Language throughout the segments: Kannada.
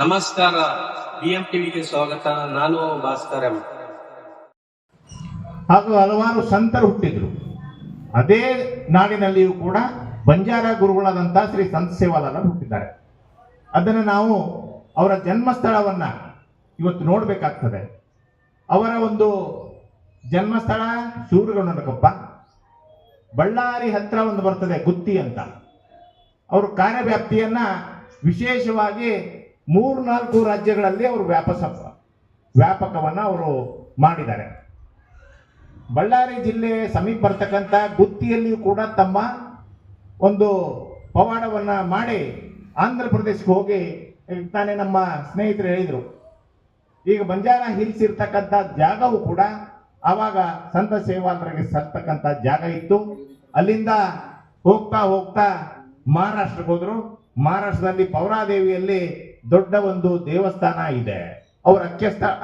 ನಮಸ್ಕಾರ. BM ಟಿವಿಗೆ ಸ್ವಾಗತ. ನಾನು ಭಾಸ್ಕರ್ ಎಂ. ಹಾಗೂ ಹಲವಾರು ಸಂತರು ಹುಟ್ಟಿದ್ರು. ಅದೇ ನಾಡಿನಲ್ಲಿಯೂ ಕೂಡ ಬಂಜಾರ ಗುರುಗಳಾದಂಥ ಶ್ರೀ ಸಂತ ಸೇವಾಲಾಲ್ ಹುಟ್ಟಿದ್ದಾರೆ. ಅದನ್ನು ನಾವು ಅವರ ಜನ್ಮಸ್ಥಳವನ್ನ ಇವತ್ತು ನೋಡಬೇಕಾಗ್ತದೆ. ಅವರ ಒಂದು ಜನ್ಮಸ್ಥಳ ಶೂರಗೊಂಡನಕೊಪ್ಪ, ಬಳ್ಳಾರಿ ಹತ್ರ ಒಂದು ಬರ್ತದೆ ಗುತ್ತಿ ಅಂತ. ಅವರು ಕಾರ್ಯವ್ಯಾಪ್ತಿಯನ್ನ ವಿಶೇಷವಾಗಿ 3-4 ರಾಜ್ಯಗಳಲ್ಲಿ ಅವರು ವ್ಯಾಪಕವನ್ನ ಅವರು ಮಾಡಿದ್ದಾರೆ. ಬಳ್ಳಾರಿ ಜಿಲ್ಲೆ ಸಮೀಪ ಬರ್ತಕ್ಕಂಥ ಗುತ್ತಿಯಲ್ಲಿಯೂ ಕೂಡ ತಮ್ಮ ಒಂದು ಪವಾಡವನ್ನ ಮಾಡಿ ಆಂಧ್ರ ಪ್ರದೇಶಕ್ಕೆ ಹೋಗಿ, ತಾನೇ ನಮ್ಮ ಸ್ನೇಹಿತರು ಹೇಳಿದರು, ಈಗ ಬಂಜಾರ ಹಿಲ್ಸ್ ಇರ್ತಕ್ಕಂಥ ಜಾಗವು ಕೂಡ ಆವಾಗ ಸಂತ ಸೇವಾಲರಿಗೆ ಸಲ್ತಕ್ಕಂಥ ಜಾಗ ಇತ್ತು. ಅಲ್ಲಿಂದ ಹೋಗ್ತಾ ಹೋಗ್ತಾ ಮಹಾರಾಷ್ಟ್ರಕ್ಕೆ ಹೋದ್ರು. ಮಹಾರಾಷ್ಟ್ರದಲ್ಲಿ ಪೌರಾದೇವಿಯಲ್ಲಿ ದೊಡ್ಡ ಒಂದು ದೇವಸ್ಥಾನ ಇದೆ. ಅವರ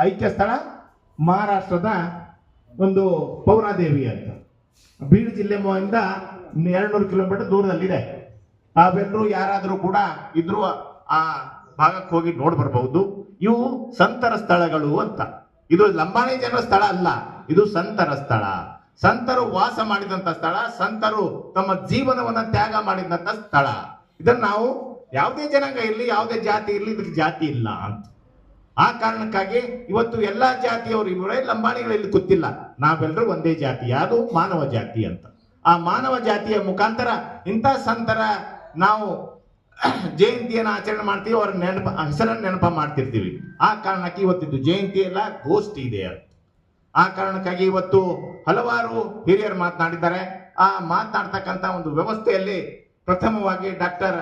ಐಕ್ಯ ಸ್ಥಳ ಮಹಾರಾಷ್ಟ್ರದ ಒಂದು ಪೌರಾದೇವಿ ಅಂತ. ಬೀಡ್ ಜಿಲ್ಲೆಯಿಂದ 200 ಕಿಲೋಮೀಟರ್ ದೂರದಲ್ಲಿದೆ. ತಾವೆಲ್ಲರೂ ಯಾರಾದರೂ ಕೂಡ ಇದ್ರು ಆ ಭಾಗಕ್ಕೆ ಹೋಗಿ ನೋಡಿ ಬರಬಹುದು. ಇವು ಸಂತರ ಸ್ಥಳಗಳು ಅಂತ. ಇದು ಲಂಬಾಣಿ ಜನರ ಸ್ಥಳ ಅಲ್ಲ, ಇದು ಸಂತರ ಸ್ಥಳ. ಸಂತರು ವಾಸ ಮಾಡಿದಂತ ಸ್ಥಳ, ಸಂತರು ತಮ್ಮ ಜೀವನವನ್ನ ತ್ಯಾಗ ಮಾಡಿದಂತ ಸ್ಥಳ. ಇದನ್ನ ನಾವು ಯಾವುದೇ ಜನಾಂಗ ಇರಲಿ, ಯಾವುದೇ ಜಾತಿ ಇರಲಿ, ಇದಕ್ಕೆ ಜಾತಿ ಇಲ್ಲ ಅಂತ. ಆ ಕಾರಣಕ್ಕಾಗಿ ಇವತ್ತು ಎಲ್ಲಾ ಜಾತಿಯವರು ಇವರೇ ಲಂಬಾಣಿಗಳಲ್ಲಿ ಗೊತ್ತಿಲ್ಲ, ನಾವೆಲ್ಲರೂ ಒಂದೇ ಜಾತಿ, ಯಾವುದು ಮಾನವ ಜಾತಿ ಅಂತ. ಆ ಮಾನವ ಜಾತಿಯ ಮುಖಾಂತರ ಇಂಥ ಸಂತರ ನಾವು ಜಯಂತಿಯನ್ನು ಆಚರಣೆ ಮಾಡ್ತೀವಿ, ಅವರ ಹೆಸರನ್ನು ನೆನಪ ಮಾಡ್ತಿರ್ತೀವಿ. ಆ ಕಾರಣಕ್ಕೆ ಇವತ್ತಿದ್ದು ಜಯಂತಿ ಎಲ್ಲ ಗೋಷ್ಠಿ ಇದೆ ಅಂತ. ಆ ಕಾರಣಕ್ಕಾಗಿ ಇವತ್ತು ಹಲವಾರು ಹಿರಿಯರು ಮಾತನಾಡಿದ್ದಾರೆ. ಆ ಮಾತನಾಡ್ತಕ್ಕಂಥ ಒಂದು ವ್ಯವಸ್ಥೆಯಲ್ಲಿ ಪ್ರಥಮವಾಗಿ ಡಾಕ್ಟರ್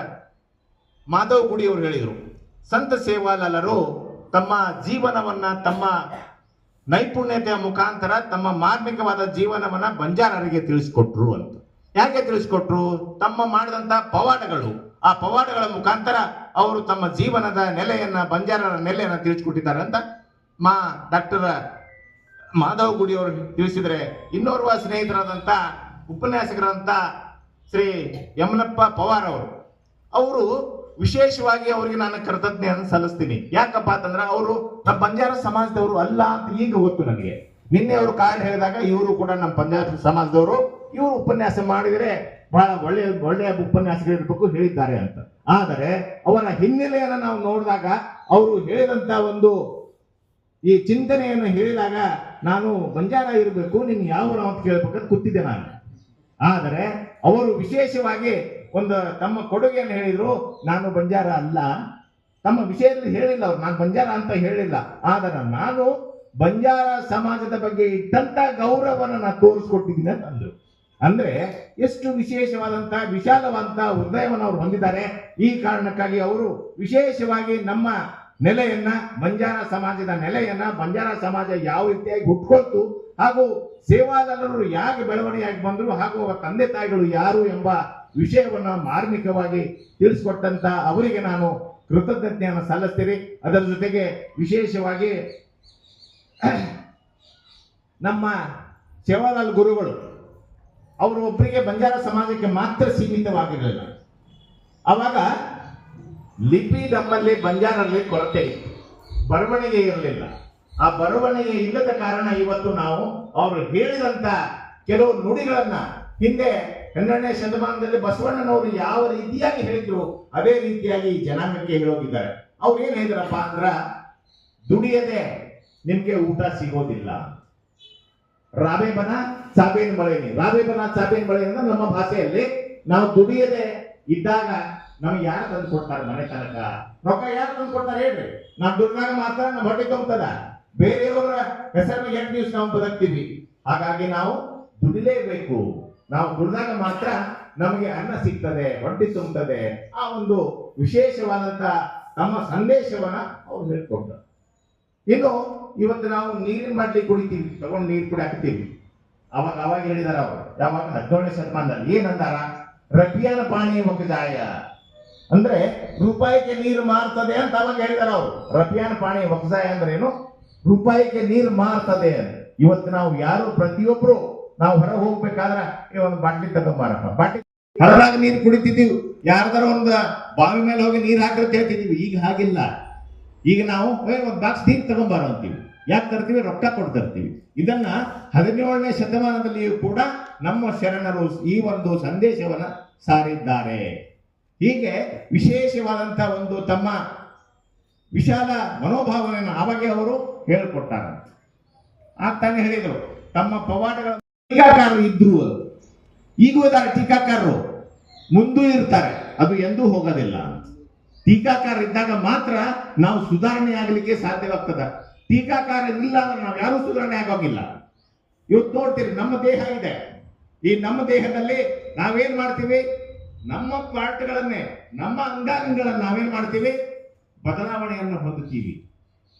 ಮಾಧವ್ ಗುಡಿ ಅವರು ಹೇಳಿದರು, ಸಂತ ಸೇವಾಲಾಲರು ತಮ್ಮ ಜೀವನವನ್ನ, ತಮ್ಮ ನೈಪುಣ್ಯತೆಯ ಮುಖಾಂತರ ತಮ್ಮ ಮಾರ್ಮಿಕವಾದ ಜೀವನವನ್ನ ಬಂಜಾರರಿಗೆ ತಿಳಿಸ್ಕೊಟ್ರು ಅಂತ. ಯಾಕೆ ತಿಳಿಸ್ಕೊಟ್ರು? ತಮ್ಮ ಮಾಡಿದಂತ ಪವಾಡಗಳು, ಆ ಪವಾಡಗಳ ಮುಖಾಂತರ ಅವರು ತಮ್ಮ ಜೀವನದ ನೆಲೆಯನ್ನ, ಬಂಜಾರರ ನೆಲೆಯನ್ನ ತಿಳಿಸ್ಕೊಟ್ಟಿದ್ದಾರೆ ಅಂತ ಡಾಕ್ಟರ್ ಮಾಧವ್ ಗುಡಿ ಅವರು ತಿಳಿಸಿದರೆ, ಇನ್ನೋರ್ವ ಸ್ನೇಹಿತರಾದಂಥ ಉಪನ್ಯಾಸಕರಂತ ಶ್ರೀ ಯಮನಪ್ಪ ಪವಾರ್ ಅವರು ವಿಶೇಷವಾಗಿ ಅವರಿಗೆ ನಾನು ಕೃತಜ್ಞತೆಯನ್ನು ಸಲ್ಲಿಸ್ತೀನಿ. ಯಾಕಪ್ಪ ಅಂತಂದ್ರೆ ಅವರು ನಮ್ಮ ಬಂಜಾರ ಸಮಾಜದವರು ಅಲ್ಲ ಅಂತ ಈಗ ಗೊತ್ತು ನನಗೆ. ನಿನ್ನೆ ಅವರು ಕಾರಣ ಹೇಳಿದಾಗ ಇವರು ಕೂಡ ನಮ್ಮ ಬಂಜಾರ ಸಮಾಜದವರು, ಇವರು ಉಪನ್ಯಾಸ ಮಾಡಿದರೆ ಬಹಳ ಒಳ್ಳೆಯ ಉಪನ್ಯಾಸಗಳಿರ್ಬೇಕು ಹೇಳಿದ್ದಾರೆ ಅಂತ. ಆದರೆ ಅವರ ಹಿನ್ನೆಲೆಯನ್ನು ನಾವು ನೋಡಿದಾಗ, ಅವರು ಹೇಳಿದಂತ ಒಂದು ಈ ಚಿಂತನೆಯನ್ನು ಹೇಳಿದಾಗ, ನಾನು ಬಂಜಾರ ಇರಬೇಕು, ನೀನು ಯಾವ ಅಂತ ಕೇಳ್ಬೇಕಂತ ಕೂತಿದ್ದೆ ನಾನು. ಆದರೆ ಅವರು ವಿಶೇಷವಾಗಿ ಒಂದು ತಮ್ಮ ಕೊಡುಗೆಯನ್ನು ಹೇಳಿದ್ರು. ನಾನು ಬಂಜಾರ ಅಲ್ಲ, ತಮ್ಮ ವಿಷಯದಲ್ಲಿ ಹೇಳಿಲ್ಲ ಅವರು, ನಾನು ಬಂಜಾರ ಅಂತ ಹೇಳಿಲ್ಲ. ಆದರೆ ನಾನು ಬಂಜಾರ ಸಮಾಜದ ಬಗ್ಗೆ ಇಟ್ಟಂತ ಗೌರವವನ್ನು ನಾನು ತೋರಿಸ್ಕೊಟ್ಟಿದ್ದೀನಿ ಅಂತ ಅಂದ್ರು. ಅಂದ್ರೆ ಎಷ್ಟು ವಿಶೇಷವಾದಂತಹ ವಿಶಾಲವಾದಂತಹ ಹೃದಯವನ್ನು ಅವರು ಹೊಂದಿದ್ದಾರೆ. ಈ ಕಾರಣಕ್ಕಾಗಿ ಅವರು ವಿಶೇಷವಾಗಿ ನಮ್ಮ ನೆಲೆಯನ್ನ, ಬಂಜಾರ ಸಮಾಜದ ನೆಲೆಯನ್ನ, ಬಂಜಾರ ಸಮಾಜ ಯಾವ ರೀತಿಯಾಗಿ ಹುಟ್ಕೊಳ್ತು, ಹಾಗೂ ಸೇವಾಲಾಲರು ಯಾಕೆ ಬೆಳವಣಿಗೆಯಾಗಿ ಬಂದ್ರು, ಹಾಗೂ ಅವರ ತಂದೆ ತಾಯಿಗಳು ಯಾರು ಎಂಬ ವಿಷಯವನ್ನ ಮಾರ್ಮಿಕವಾಗಿ ತಿಳಿಸ್ಕೊಟ್ಟಂತ ಅವರಿಗೆ ನಾನು ಕೃತಜ್ಞತೆಯನ್ನು ಸಲ್ಲಿಸ್ತೀನಿ. ಅದರ ಜೊತೆಗೆ ವಿಶೇಷವಾಗಿ ನಮ್ಮ ಸೇವಾಲಾಲ್ ಗುರುಗಳು ಅವರು ಒಬ್ಬರಿಗೆ ಬಂಜಾರ ಸಮಾಜಕ್ಕೆ ಮಾತ್ರ ಸೀಮಿತವಾಗಿರಲಿಲ್ಲ. ಅವಾಗ ಲಿಪಿ ನಮ್ಮಲ್ಲಿ ಬಂಜಾರಲ್ಲಿ ಕೊರತೆ ಇತ್ತು, ಬರವಣಿಗೆ ಇರಲಿಲ್ಲ. ಆ ಬರವಣಿಗೆ ಇಲ್ಲದ ಕಾರಣ ಇವತ್ತು ನಾವು ಅವರು ಹೇಳಿದಂತ ಕೆಲವು ನುಡಿಗಳನ್ನ ಹಿಂದೆ 12ನೇ ಶತಮಾನದಲ್ಲಿ ಬಸವಣ್ಣನವರು ಯಾವ ರೀತಿಯಾಗಿ ಹೇಳಿದ್ರು ಅದೇ ರೀತಿಯಾಗಿ ಜನಾಂಗಕ್ಕೆ ಹೇಳೋಗಿದ್ದಾರೆ. ಅವ್ರು ಏನ್ ಹೇಳಿದ್ರಪ್ಪ ಅಂದ್ರ, ದುಡಿಯದೆ ನಿಮ್ಗೆ ಊಟ ಸಿಗೋದಿಲ್ಲ. ರಾಬೆ ಬನ ಸಾಬೇನ್ ಮಳೆನಿ, ರಾಬೆ ಬನ ಸಾಬೇನ್ ಮಳೆ ಅಂದ್ರೆ ನಮ್ಮ ಭಾಷೆಯಲ್ಲಿ ನಾವು ದುಡಿಯದೆ ಇದ್ದಾಗ ನಮ್ಗೆ ಯಾರು ತಂದು ಕೊಡ್ತಾರೆ ಮನೆ ತನಕ? ರೊಕ್ಕ ಯಾರು ತಂದು ಕೊಡ್ತಾರೆ ಹೇಳ್ರಿ? ನಾವು ದುಡ್ದಾಗ ಮಾತ್ರ ನಮ್ಮ ಹೊಟ್ಟೆ ತುಂಬತದ, ಬೇರೆಯವರ ಹೆಸರನ್ನು 8 ದಿವಸ ನಾವು ಬದುಕ್ತೀವಿ. ಹಾಗಾಗಿ ನಾವು ದುಡಿಲೇಬೇಕು. ನಾವು ದುಡಿದಾಗ ಮಾತ್ರ ನಮಗೆ ಅನ್ನ ಸಿಗ್ತದೆ, ಹೊಟ್ಟೆ ತುಂಬುತ್ತದೆ. ಆ ಒಂದು ವಿಶೇಷವಾದಂತ ನಮ್ಮ ಸಂದೇಶವನ್ನ ಅವ್ರು ಹೇಳ್ಕೊಡ್ತಾರೆ. ಇನ್ನು ಇವತ್ತು ನಾವು ನೀರಿನ ಬಾಟ್ಲಿ ಕುಡಿತೀವಿ, ತಗೊಂಡು ನೀರು ಕುಡಿಯಾಕ್ತೀವಿ. ಅವಾಗ ಹೇಳಿದಾರ ಅವರು, ಯಾವಾಗ 17ನೇ ಶತಮಾನದಲ್ಲಿ ಏನಂದಾರ, ರಪಿಯನ ಪಾಣಿ ಒಕ್ಕಜಾಯ ಅಂದ್ರೆ ರೂಪಾಯಿಗೆ ನೀರು ಮಾರ್ತದೆ ಅಂತ ಅವಾಗ ಹೇಳಿದಾರ ಅವರು. ರಪಿಯಾನ ಪಾಣಿ ಒಕ್ಕಜಾಯ ಅಂದ್ರೆ ಏನು? ರೂಪಾಯಿಗೆ ನೀರು ಮಾರ್ತದೆ ಅಂತ. ಇವತ್ತು ನಾವು ಯಾರು ಪ್ರತಿಯೊಬ್ರು ನಾವು ಹೊರಗೆ ಹೋಗ್ಬೇಕಾದ್ರೆ ಒಂದು ಬಾಟ್ಲಿ ತಗೊಂಬಾರಪ್ಪ, ಬಾಟ್ಲಿ ಹೊರದಾಗ ನೀರು ಕುಡಿತಿದ್ದೀವಿ. ಯಾರ್ದಾರ ಒಂದು ಬಾವಿ ಮೇಲೆ ಹೋಗಿ ನೀರು ಹಾಕಂತ ಹೇಳ್ತಿದ್ದೀವಿ. ಈಗ ಹಾಗಿಲ್ಲ. ಈಗ ನಾವು ಒಂದು ಬಾಕ್ಸ್ ನೀರು ತಗೊಂಬಾರೋ ಅಂತೀವಿ. ಯಾಕೆ ತರ್ತೀವಿ? ರೊಕ್ಕ ಕೊಟ್ಟು ತರ್ತೀವಿ. ಇದನ್ನ 17ನೇ ಶತಮಾನದಲ್ಲಿಯೂ ಕೂಡ ನಮ್ಮ ಶರಣರು ಈ ಒಂದು ಸಂದೇಶವನ್ನ ಸಾರಿದ್ದಾರೆ. ಹೀಗೆ ವಿಶೇಷವಾದಂಥ ಒಂದು ತಮ್ಮ ವಿಶಾಲ ಮನೋಭಾವನೆಯನ್ನು ಆವಾಗೆ ಅವರು ಹೇಳಿಕೊಟ್ಟಾರ. ತಾನೇ ಹೇಳಿದರು, ತಮ್ಮ ಪವಾಡಗಳ ಟೀಕಾಕಾರರು ಇದ್ರು, ಈಗೂ ಇದ್ದಾರೆ ಟೀಕಾಕಾರರು, ಮುಂದೂ ಇರ್ತಾರೆ, ಅದು ಎಂದೂ ಹೋಗೋದಿಲ್ಲ. ಟೀಕಾಕಾರ ಇದ್ದಾಗ ಮಾತ್ರ ನಾವು ಸುಧಾರಣೆ ಆಗಲಿಕ್ಕೆ ಸಾಧ್ಯವಾಗ್ತದೆ. ಟೀಕಾಕಾರ ಇಲ್ಲ ಅಂದ್ರೆ ನಾವು ಯಾರೂ ಸುಧಾರಣೆ ಆಗೋಗಿಲ್ಲ. ಇವತ್ತು ನೋಡ್ತೀರಿ, ನಮ್ಮ ದೇಹ ಇದೆ. ಈ ನಮ್ಮ ದೇಹದಲ್ಲಿ ನಾವೇನ್ ಮಾಡ್ತೀವಿ? ನಮ್ಮ ಪಾರ್ಟ್ಗಳನ್ನೇ, ನಮ್ಮ ಅಂಗಾಂಗಗಳನ್ನು ನಾವೇನ್ ಮಾಡ್ತೀವಿ? ಬದಲಾವಣೆಯನ್ನು ಹೊಂದುತ್ತೀವಿ.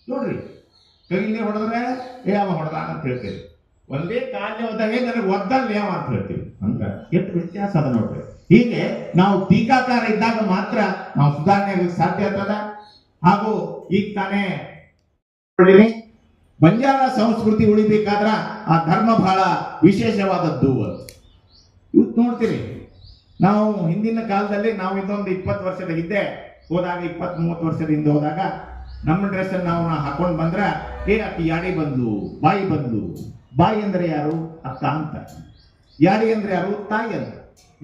ನೋಡ್ರಿ, ಕೈಲೇ ಹೊಡೆದ್ರೆ ಯಾವ ಹೊಡೆದ ಅಂತ ಹೇಳ್ತೀವಿ, ಒಂದೇ ಕಾಲೇ ಹೋದಾಗ ನನಗೆ ಒದ್ದಲ್ಲ ಯಾವ ಅಂತ ಹೇಳ್ತೀವಿ. ಅಂತ ಎಷ್ಟು ವ್ಯತ್ಯಾಸ ಅದ ನೋಡ್ರಿ. ಹೀಗೆ ನಾವು ಟೀಕಾಕಾರ ಇದ್ದಾಗ ಮಾತ್ರ ನಾವು ಸುಧಾರಣೆ ಆಗಲಿಕ್ಕೆ ಸಾಧ್ಯ ಆಗ್ತದ. ಹಾಗೂ ಈಗ ತಾನೇ ಬಂಜಾರ ಸಂಸ್ಕೃತಿ ಉಳಿಬೇಕಾದ್ರ ಆ ಧರ್ಮ ಬಹಳ ವಿಶೇಷವಾದದ್ದು. ಇವತ್ತು ನೋಡ್ತೀರಿ, ನಾವು ಹಿಂದಿನ ಕಾಲದಲ್ಲಿ ನಾವು ಇದೊಂದು 20 ವರ್ಷದ ಹಿಂದೆ ಹೋದಾಗ, 20-30 ವರ್ಷದ ಹಿಂದೆ ಹೋದಾಗ ನಮ್ಮ ಡ್ರೆಸ್ ನಾವು ಹಾಕೊಂಡು ಬಂದ್ರ ಅಕ್ಕಿ ಯಾಡಿ ಬಂದು, ಬಾಯಿ ಬಂದು. ಬಾಯಿ ಅಂದ್ರೆ ಯಾರು? ಅಕ್ಕ ಅಂತ. ಯಾಡಿ ಅಂದ್ರೆ ಯಾರು? ತಾಯಿ ಅಂತ.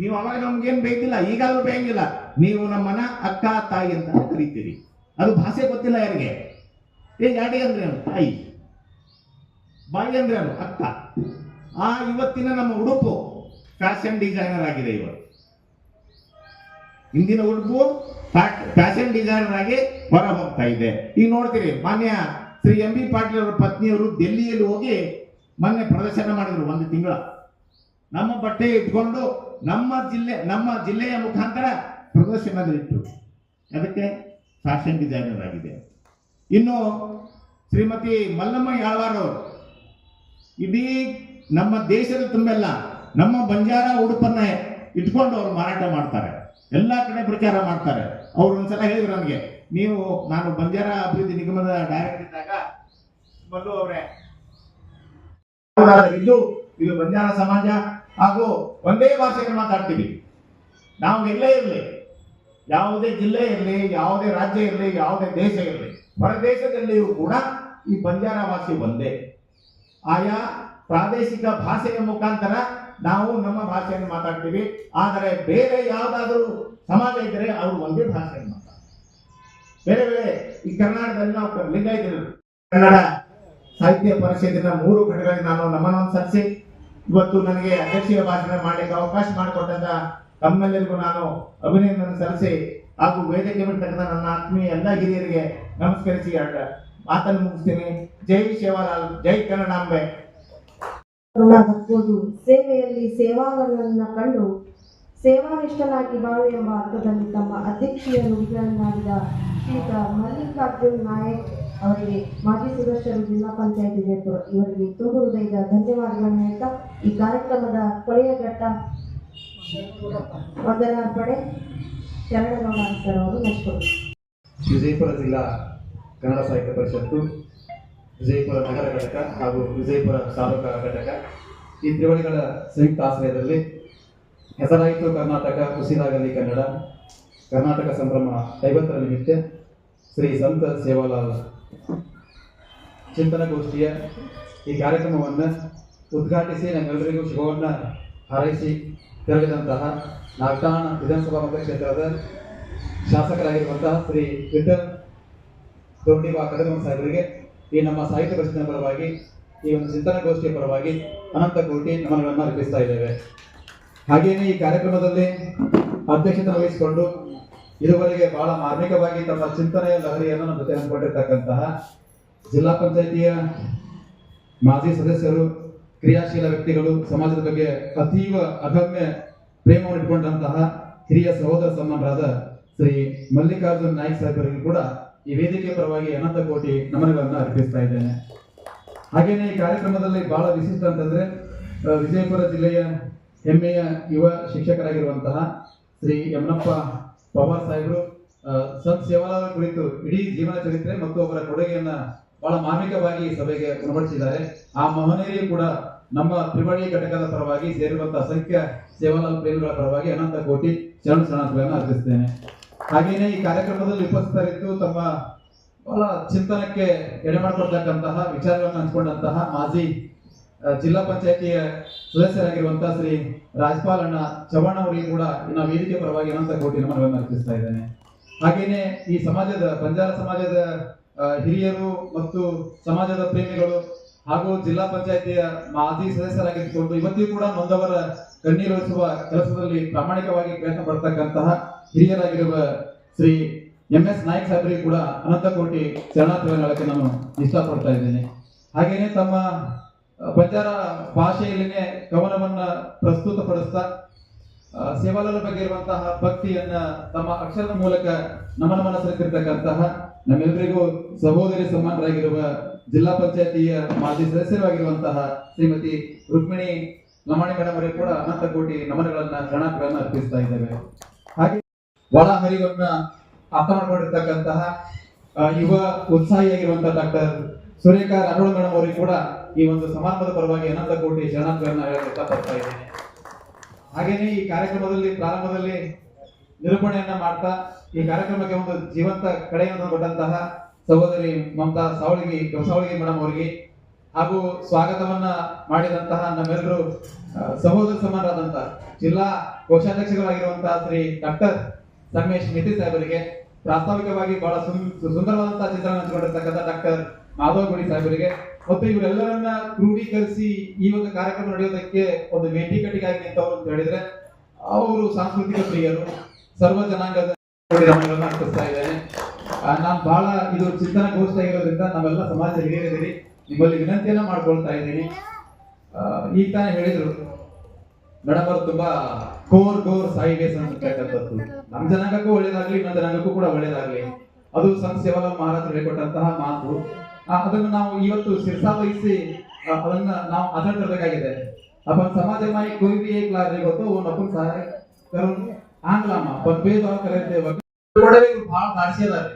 ನೀವು ಅವಾಗ ನಮ್ಗೇನ್ ಬೇಕಿಲ್ಲ, ಈಗಾದ್ರೂ ಬೇಕಿಲ್ಲ. ನೀವು ನಮ್ಮನ್ನ ಅಕ್ಕ ತಾಯಿ ಅಂತ ಕರಿತೀರಿ. ಅದು ಭಾಷೆ ಗೊತ್ತಿಲ್ಲ ಯಾರಿಗೆ. ಯಾಡಿ ಅಂದ್ರೆ ತಾಯಿ, ಬಾಯಿ ಅಂದ್ರೆ ಅಕ್ಕ. ಇವತ್ತಿನ ನಮ್ಮ ಉಡುಪು ಫ್ಯಾಷನ್ ಡಿಸೈನರ್ ಆಗಿದೆ. ಇವತ್ತು ಹಿಂದಿನ ಉಡುಪು ಫ್ಯಾಷನ್ ಡಿಸೈನರ್ ಆಗಿ ಹೊರ ಹೋಗ್ತಾ ಇದೆ. ಈಗ ನೋಡ್ತೀರಿ, ಮಾನ್ಯ ಶ್ರೀ ಎಂ ಬಿ ಪಾಟೀಲ್ ಅವರ ಪತ್ನಿಯವರು ಡೆಲ್ಲಿಯಲ್ಲಿ ಹೋಗಿ ಮೊನ್ನೆ ಪ್ರದರ್ಶನ ಮಾಡಿದ್ರು. 1 ತಿಂಗಳ ನಮ್ಮ ಬಟ್ಟೆ ಇಟ್ಕೊಂಡು ನಮ್ಮ ಜಿಲ್ಲೆಯ ಮುಖಾಂತರ ಪ್ರದರ್ಶನದಲ್ಲಿಟ್ಟು, ಅದಕ್ಕೆ ಫ್ಯಾಷನ್ ಡಿಸೈನರ್ ಆಗಿದೆ. ಇನ್ನು ಶ್ರೀಮತಿ ಮಲ್ಲಮ್ಮ ಯಾಳ್ವಾರ್ ಅವರು ಇಡೀ ನಮ್ಮ ದೇಶದ ತುಂಬೆಲ್ಲ ನಮ್ಮ ಬಂಜಾರ ಉಡುಪನ್ನ ಇಟ್ಕೊಂಡು ಅವರು ಮಾರಾಟ ಮಾಡ್ತಾರೆ, ಎಲ್ಲಾ ಕಡೆ ಪ್ರಚಾರ ಮಾಡ್ತಾರೆ. ಅವ್ರು ಒಂದ್ಸಲ ಹೇಳಿದ್ರು ನನಗೆ, ನಾನು ಬಂಜಾರ ಅಭಿವೃದ್ಧಿ ನಿಗಮದ ಡೈರೆಕ್ಟರ್ ಇದ್ದಾಗ ಮಲ್ಲು ಅವರೇ, ಇದು ಬಂಜಾರ ಸಮಾಜ ಹಾಗೂ ಒಂದೇ ಭಾಷೆಯನ್ನು ಮಾತಾಡ್ತೀವಿ. ನಾವು ಎಲ್ಲೇ ಇರಲಿ, ಯಾವುದೇ ಜಿಲ್ಲೆ ಇರಲಿ, ಯಾವುದೇ ರಾಜ್ಯ ಇರಲಿ, ಯಾವುದೇ ದೇಶ ಇರಲಿ, ಹೊರ ದೇಶದಲ್ಲಿಯೂ ಕೂಡ ಈ ಬಂಜಾರ ಭಾಷೆ ಒಂದೇ. ಆಯಾ ಪ್ರಾದೇಶಿಕ ಭಾಷೆಯ ಮುಖಾಂತರ ನಾವು ನಮ್ಮ ಭಾಷೆಯನ್ನು ಮಾತಾಡ್ತೀವಿ. ಆದರೆ ಬೇರೆ ಯಾವುದಾದ್ರೂ ಸಮಾಜ ಇದ್ದರೆ ಅವರು ಒಂದೇ ಭಾಷೆಯನ್ನು ಮಾತಾಡ್ತಾರೆ. ಬೇರೆ ಬೇರೆ ಈ ಕರ್ನಾಟಕದಲ್ಲಿ ನಾವು ಲಿಂಗಾಯತರು ಕನ್ನಡ ಸಾಹಿತ್ಯ ಪರಿಷತ್ತಿನ 3 ಘಟಕಗಳಿಗೆ ನಾನು ನಮನವನ್ನು ಸಲ್ಲಿಸಿ ಇವತ್ತು ನನಗೆ ಅಧ್ಯಕ್ಷೀಯ ಭಾಷಣ ಮಾಡಲಿಕ್ಕೆ ಅವಕಾಶ ಮಾಡಿಕೊಟ್ಟಂತ ತಮ್ಮೆಲ್ಲರಿಗೂ ನಾನು ಅಭಿನಂದನೆ ಸಲ್ಲಿಸಿ ಹಾಗೂ ವೇದಿಕೆ ಬಿಡ್ತಕ್ಕಂಥ ನನ್ನ ಆತ್ಮೀಯ ಎಲ್ಲ ಹಿರಿಯರಿಗೆ ನಮಸ್ಕರಿಸಿ ಮಾತನ್ನು ಮುಗಿಸ್ತೀನಿ. ಜೈ ಸೇವಾಲಾಲ್, ಜೈ ಕನ್ನಡಾಂಬೆ. ಸೇವೆಯಲ್ಲಿ ಸೇವಾವರನ್ನ ಕಂಡು ಸೇವಾನಿಷ್ಠನಾಗಿ ಬಾಳು ಎಂಬ ಅರ್ಥದಲ್ಲಿ ತಮ್ಮ ಅಧ್ಯಕ್ಷೀಯ ನುಡಿಗಳನ್ನಾಡಿದ ಶ್ರೀಯುತ ಮಲ್ಲಿಕಾರ್ಜುನ್ ನಾಯಕ್ ಅವರಿಗೆ ಮಾಜಿ ಸದಸ್ಯರು ಜಿಲ್ಲಾ ಪಂಚಾಯತ್ ವಿಜಯಪುರ ಇವರಿಗೆ ತುಂಬ ಹೃದಯದ ಧನ್ಯವಾದಗಳನ್ನು ಹೇಳ್ತಾ ಈ ಕಾರ್ಯಕ್ರಮದ ಕೊನೆಯ ಘಟ್ಟ ವಂದನಾರ್ಪಣೆ ಶರಣಗೌಡ ಸರ್ ಅವರು ನಡೆಸಿಕೊಡಿ. ವಿಜಯಪುರ ಜಿಲ್ಲಾ ಕನ್ನಡ ಸಾಹಿತ್ಯ ಪರಿಷತ್ತು, ವಿಜಯಪುರ ನಗರ ಘಟಕ ಹಾಗೂ ವಿಜಯಪುರ ತಾಲೂಕಾ ಘಟಕ ಈ ತ್ರಿವಳಿಗಳ ಸಂಯುಕ್ತ ಆಶ್ರಯದಲ್ಲಿ ಹೆಸರಾಯಿತು ಕರ್ನಾಟಕ ಕುಸಿದಾಗಲಿ ಕನ್ನಡ ಕರ್ನಾಟಕ ಸಂಭ್ರಮ 50ರ ನಿಮಿತ್ತ ಶ್ರೀ ಸಂತ ಸೇವಾಲಾಲ್ ಚಿಂತನಗೋಷ್ಠಿಯ ಈ ಕಾರ್ಯಕ್ರಮವನ್ನು ಉದ್ಘಾಟಿಸಿ ನಮ್ಮೆಲ್ಲರಿಗೂ ಶುಭವನ್ನು ಹಾರೈಸಿ ತೆರಳಿದಂತಹ ನಾಗಠಾಣ ವಿಧಾನಸಭಾ ಮತಕ್ಷೇತ್ರದ ಶಾಸಕರಾಗಿರುವಂತಹ ಶ್ರೀ ವಿಠಲ್ ದೊಡ್ಡಿಬಾ ಕಡಗಮ ಸಾಹೇಬರಿಗೆ ಈ ನಮ್ಮ ಸಾಹಿತ್ಯ ಪರಿಷತ್ತಿನ ಪರವಾಗಿ ಈ ಒಂದು ಚಿಂತನಗೋಷ್ಠಿಯ ಪರವಾಗಿ ಅನಂತ ಕೋಟಿ ನಮನಗಳನ್ನು ಅರ್ಪಿಸ್ತಾ ಇದ್ದೇವೆ. ಹಾಗೆಯೇ ಈ ಕಾರ್ಯಕ್ರಮದಲ್ಲಿ ಅಧ್ಯಕ್ಷತೆ ವಹಿಸಿಕೊಂಡು ಇದುವರೆಗೆ ಬಹಳ ಮಾರ್ಮಿಕವಾಗಿ ತಮ್ಮ ಚಿಂತನೆಯ ಲಹರಿಯನ್ನು ನಮ್ಮ ಜೊತೆ ಹಂಚಿಕೊಂಡಿರ್ತಕ್ಕಂತಹ ಜಿಲ್ಲಾ ಪಂಚಾಯಿತಿಯ ಮಾಜಿ ಸದಸ್ಯರು, ಕ್ರಿಯಾಶೀಲ ವ್ಯಕ್ತಿಗಳು, ಸಮಾಜದ ಬಗ್ಗೆ ಅತೀವ ಅಗಮ್ಯ ಪ್ರೇಮವನ್ನು ಇಟ್ಕೊಂಡಂತಹ ಹಿರಿಯ ಸಹೋದರ ಸಮಾನರಾದ ಶ್ರೀ ಮಲ್ಲಿಕಾರ್ಜುನ್ ನಾಯ್ಕ್ ಸಾಹೇಬರಿಗೂ ಕೂಡ ಈ ವೇದಿಕೆ ಪರವಾಗಿ ಅನಂತ ಕೋಟಿ ನಮನಗಳನ್ನು ಅರ್ಪಿಸ್ತಾ ಇದ್ದೇನೆ. ಹಾಗೆಯೇ ಈ ಕಾರ್ಯಕ್ರಮದಲ್ಲಿ ಬಹಳ ವಿಶಿಷ್ಟ ಅಂತಂದ್ರೆ ವಿಜಯಪುರ ಜಿಲ್ಲೆಯ ಹೆಮ್ಮೆಯ ಯುವ ಶಿಕ್ಷಕರಾಗಿರುವಂತಹ ಶ್ರೀ ಯಮನಪ್ಪ ಪವಾರ್ ಸಾಹೇಬರು ಸಂತ್ ಸೇವಾಲಾಲ್ ಕುರಿತು ಇಡೀ ಜೀವನ ಚರಿತ್ರೆ ಮತ್ತು ಅವರ ಕೊಡುಗೆಯನ್ನ ಬಹಳ ಮಾರ್ಮಿಕವಾಗಿ ಸಭೆಗೆ ಉಣಬಡಿಸಿದ್ದಾರೆ. ಆ ಮಹನೀಯರು ಕೂಡ ನಮ್ಮ ತ್ರಿವಳಿ ಘಟಕದ ಪರವಾಗಿ ಸೇರಿರುವಂತಹ ಸಂಖ್ಯ ಸೇವಾಲಾಲ್ ಪ್ರೇಮಿಗಳ ಪರವಾಗಿ ಅನಂತ ಕೋಟಿ ಶರಣಾರ್ಥಿಗಳನ್ನು ಅರ್ಪಿಸುತ್ತೇನೆ. ಹಾಗೆಯೇ ಈ ಕಾರ್ಯಕ್ರಮದಲ್ಲಿ ಉಪಸ್ಥಿತರಿದ್ದು ತಮ್ಮ ಬಹಳ ಚಿಂತನಕ್ಕೆ ಎಡೆ ಮಾಡಿಕೊಡ್ತಕ್ಕಂತಹ ವಿಚಾರಗಳನ್ನು ಹಂಚಿಕೊಂಡಂತಹ ಮಾಜಿ ಜಿಲ್ಲಾ ಪಂಚಾಯತಿಯ ಸದಸ್ಯರಾಗಿರುವಂತಹ ಶ್ರೀ ರಾಜ್ಪಾಲ್ ಅಣ್ಣ ಚವ್ಹಾಣ್ ಅವರಿಗೆ ಕೂಡ ಇನ್ನು ವೇದಿಕೆ ಪರವಾಗಿ ಅನಂತ ಕೋಟಿ ನಮನಗಳನ್ನು ಅರ್ಪಿಸ್ತಾ ಇದ್ದೇನೆ. ಹಾಗೇನೆ ಈ ಸಮಾಜದ ಬಂಜಾರ ಸಮಾಜದ ಹಿರಿಯರು ಮತ್ತು ಸಮಾಜದ ಪ್ರೇಮಿಗಳು ಹಾಗೂ ಜಿಲ್ಲಾ ಪಂಚಾಯತಿಯ ಮಾಜಿ ಸದಸ್ಯರಾಗಿದ್ದುಕೊಂಡು ಇವತ್ತಿಗೂ ಕೂಡ ನೊಂದವರ ಕಣ್ಣೀರಿಸುವ ಕೆಲಸದಲ್ಲಿ ಪ್ರಾಮಾಣಿಕವಾಗಿ ಪ್ರಯತ್ನ ಪಡ್ತಕ್ಕಂತಹ ಹಿರಿಯರಾಗಿರುವ ಶ್ರೀ MS ನಾಯ್ಕ್ ಸಾಹೇಬರಿಗೆ ಕೂಡ ಅನಂತ ಕೋಟಿ ಶರಣಾರ್ಥಿಗಳನ್ನು ಹೇಳಕ್ಕೆ ನಾನು ಇಷ್ಟಪಡ್ತಾ ಇದ್ದೇನೆ. ಹಾಗೇನೆ ತಮ್ಮ ಬಂಜಾರ ಭಾಷೆಯಲ್ಲಿನೇ ಕವನವನ್ನ ಪ್ರಸ್ತುತಪಡಿಸ್ತಾ ಸೇವಾಲಾಲ್ ಬಗ್ಗೆ ಇರುವಂತಹ ಭಕ್ತಿಯನ್ನ ತಮ್ಮ ಅಕ್ಷರದ ಮೂಲಕ ನಮನ ಸಲ್ಲಿಸಿರ್ತಕ್ಕಂತಹ ನಮ್ಮೆಲ್ಲರಿಗೂ ಸಹೋದರಿ ಸಮಾನರಾಗಿರುವ ಜಿಲ್ಲಾ ಪಂಚಾಯತಿಯ ಮಾಜಿ ಸದಸ್ಯರಾಗಿರುವಂತಹ ಶ್ರೀಮತಿ ರುಕ್ಮಿಣಿ ಲಮಾಣಿ ಮೇಡಮ್ ಅವರಿಗೆ ಕೂಡ ಅನಂತ ಕೋಟಿ ನಮನಗಳನ್ನ ಶರಣಾರ್ಥಿಗಳನ್ನ ಅರ್ಪಿಸ್ತಾ ಇದ್ದೇವೆ. ಹಾಗೆ ಒಳ ಹರಿವನ್ನ ಅರ್ಥ ಮಾಡಿಕೊಂಡಿರ್ತಕ್ಕಂತಹ ಯುವ ಉತ್ಸಾಹಿಯಾಗಿರುವಂತಹ ಡಾಕ್ಟರ್ ಸುರೇಖಾ ರಾಠೋಡ್ ಮೇಡಮ್ ಅವರಿಗೆ ಕೂಡ ಈ ಒಂದು ಸಮಾರಂಭದ ಪರವಾಗಿ ಅನಂತ ಕೋಟಿ ಶರಣಾರ್ಥಿಗಳನ್ನ ಹೇಳಕ್ಕೆ ಇಷ್ಟಪಡ್ತಾ ಇದ್ದೇನೆ. ಹಾಗೇನೆ ಈ ಕಾರ್ಯಕ್ರಮದಲ್ಲಿ ಪ್ರಾರಂಭದಲ್ಲಿ ನಿರೂಪಣೆಯನ್ನ ಮಾಡ್ತಾ ಈ ಕಾರ್ಯಕ್ರಮಕ್ಕೆ ಒಂದು ಜೀವಂತ ಕಡೆಯನ್ನು ಕೊಟ್ಟಂತಹ ಸಹೋದರಿ ಮಮತಾ ಸಾವಳಗಿ ಮೇಡಮ್ ಅವರಿಗೆ ಹಾಗೂ ಸ್ವಾಗತವನ್ನ ಮಾಡಿದಂತಹ ನಮ್ಮೆಲ್ಲರೂ ಸಹೋದರ ಸಮಾನರಾದಂತಹ ಜಿಲ್ಲಾ ಕೋಶಾಧ್ಯಕ್ಷರಾಗಿರುವಂತಹ ಶ್ರೀ ಡಾಕ್ಟರ್ ಸಂಗಮೇಶ್ ಮಿತಿ ಸಾಹೇಬರಿಗೆ, ಪ್ರಾಸ್ತಾವಿಕವಾಗಿ ಬಹಳ ಸುಂದರವಾದಂತಹ ಚಿತ್ರಣ ಹಂಚಿಕೊಂಡಿರ್ತಕ್ಕಂಥ ಡಾಕ್ಟರ್ ಮಾಧವ ಗುಡಿ ಸಾಹೇಬರಿಗೆ ಮತ್ತು ಇವರೆಲ್ಲರನ್ನ ಕ್ರೋಢೀಕರಿಸಿ ಈ ಒಂದು ಕಾರ್ಯಕ್ರಮ ನಡೆಯೋದಕ್ಕೆ ಒಂದು ವೇದಿಕೆಗಾಗಿ ನಿಂತವರು ಅಂತ ಹೇಳಿದ್ರೆ ಅವರು ಸಾಂಸ್ಕೃತಿಕ ಪ್ರಿಯರು, ಸರ್ವ ಜನಾಂಗದ ಗಮನಗಳನ್ನ ಅರ್ಪಿಸ್ತಾ ಇದ್ದೇನೆ. ನಾನು ಬಹಳ ಇದು ಚಿಂತನ ಗೋಷ್ಠಿ ಆಗಿರೋದ್ರಿಂದ ನಾವೆಲ್ಲ ಸಮಾಜ ಹಿರಿಯರಿದ್ದೀರಿ, ನಿಮ್ಮಲ್ಲಿ ವಿನಂತಿಯನ್ನ ಮಾಡ್ಕೊಳ್ತಾ ಇದ್ದೀನಿ. ಈಗ ತಾನೇ ಹೇಳಿದ್ರು ಮೇಡಮ್ ಅವರು ತುಂಬಾ ಗೋರ್ ಸಾಯಿಬೇಸ್ ಅಂತಕ್ಕಂಥದ್ದು ನಮ್ಮ ಜನಾಂಗಕ್ಕೂ ಒಳ್ಳೇದಾಗ್ಲಿ, ಇನ್ನೊಂದು ಜನಾಂಗಕ್ಕೂ ಕೂಡ ಒಳ್ಳೇದಾಗ್ಲಿ, ಅದು ಸಂತ ಸೇವಾಲಾಲ್ ಮಹಾರಾಜರು ಹೇಳಿಕೊಟ್ಟಂತಹ ಮಾತು. ಅದನ್ನು ನಾವು ಇವತ್ತು ಶಿರ್ಸಾವಹಿಸಿ ಅದನ್ನ ನಾವು ಆಚರಣೆ ತರಬೇಕಾಗಿದೆ. अपन समाज में कोई भी एक लाभ नहीं होता वो अपन सारे करून आंग्लामा पण भेदभाव करायचे वगैरे ಭಾಳ ದಾಡ್ಸಿದ್ದಾರೆ.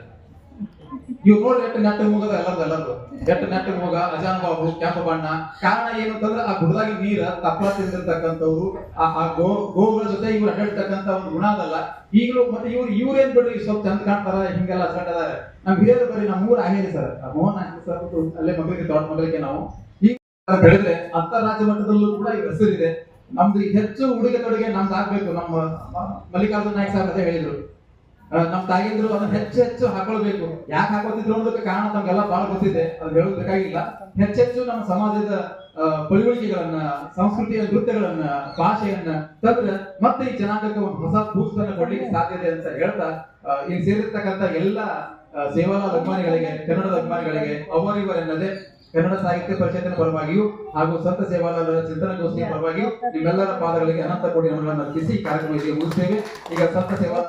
ಇವ್ ನೋಡಿ ಎಷ್ಟು ನೆಟ್ಟ ಮುಗದ ಎಲ್ಲರದು ಎಷ್ಟು ನೆಟ್ಟ ಮುಗ ಅಜಾನ್ ಬಾಬು ಕೆಂಪ ಬಣ್ಣ. ಕಾರಣ ಏನು ಅಂತಂದ್ರೆ ಆ ಗುಡ್ದಾಗಿ ನೀರ ತಪ್ಪಲ ತಿಂದಿರ್ತಕ್ಕಂಥವ್ರು ಆ ಗೋವುಗಳ ಜೊತೆ ಇವ್ರು ಅಡ್ಡಾಡ್ತಕ್ಕಂಥ ಒಂದು ಗುಣ ಅದಲ್ಲ. ಈಗಲೂ ಮತ್ತೆ ಇವ್ರೇನ್ ಬಿಡ್ರಿ ಸ್ವಲ್ಪ ಚಂದ ಕಾಣ್ತಾರ ಹಿಂಗೆಲ್ಲ ಹಚ್ಕೊಂಡಿದ್ದಾರೆ. ನಮ್ ಹಿರಿಯರು ಬರೀ ನಮ್ಮ ಊರ್ ಆಗೇರಿ ಸರ್ ಮೋಹನ್ ಸರ್ ಅಲ್ಲೇ ಮಗಳಿಗೆ ದೊಡ್ಡ ಮಗಳಿಗೆ ನಾವು ಬೆಳೆದ್ರೆ ಅಂತರ್ರಾಜ್ಯ ಮಟ್ಟದಲ್ಲೂ ಕೂಡ ಈ ಹೆಸರಿದೆ. ನಮ್ದು ಹೆಚ್ಚು ಉಡುಗೆ ತೊಡುಗೆ ನಮ್ದು ಆಗ್ಬೇಕು. ನಮ್ಮ ಮಲ್ಲಿಕಾರ್ಜುನ ನಾಯ್ಕ ಸಾಹೇಬ್ ಅದೇ ಹೇಳಿದ್ರು, ನಮ್ ತಾಯಿದ್ರು ಅದನ್ನ ಹೆಚ್ಚು ಹಾಕೊಳ್ಬೇಕು. ಯಾಕೆ ಹಾಕೋತಿದ್ರು ಅನ್ನೋದಕ್ಕೆ ಕಾರಣ ನಮ್ಗೆಲ್ಲ ಬಹಳ ಗೊತ್ತಿದೆ, ಅದು ಹೇಳೋದು ಬೇಕಾಗಿಲ್ಲ. ಹೆಚ್ಚೆಚ್ಚು ನಮ್ಮ ಸಮಾಜದ ಪಳುವಳಿಕೆಗಳನ್ನ, ಸಂಸ್ಕೃತಿಯ ನೃತ್ಯಗಳನ್ನ, ಭಾಷೆಯನ್ನ ತಂದ್ರೆ ಮತ್ತೆ ಈ ಜನಾಂಗಕ್ಕೆ ಒಂದು ಹೊಸ ಬೂಸ್ಟ್ ಅನ್ನ ಕೊಡ್ಲಿಕ್ಕೆ ಸಾಧ್ಯತೆ ಅಂತ ಹೇಳ್ತಾ ಇಲ್ಲಿ ಸೇರಿರ್ತಕ್ಕಂಥ ಎಲ್ಲ ಸೇವಾಲಾಲ್ ಅಭಿಮಾನಿಗಳಿಗೆ, ಕನ್ನಡದ ಅಭಿಮಾನಿಗಳಿಗೆ ಅವರಿವರೆನ್ನದೇ ಕನ್ನಡ ಸಾಹಿತ್ಯ ಪರಿಷತ್ತಿನ ಪರವಾಗಿಯೂ ಹಾಗೂ ಸಂತ ಸೇವಾಲಾಲರ ಚಿಂತನಗೋಷ್ಠಿಯ ಪರವಾಗಿಯೂ ನಿಮ್ಮೆಲ್ಲರ ಪಾದಗಳಿಗೆ ಅನಂತ ಕೋಟಿ ನಮನಗಳನ್ನು ಅರ್ಪಿಸಿ ಕಾರ್ಯಕ್ರಮ ಮುಗಿಸ್ತೇವೆ. ಈಗ ಸಂತ ಸೇವಾ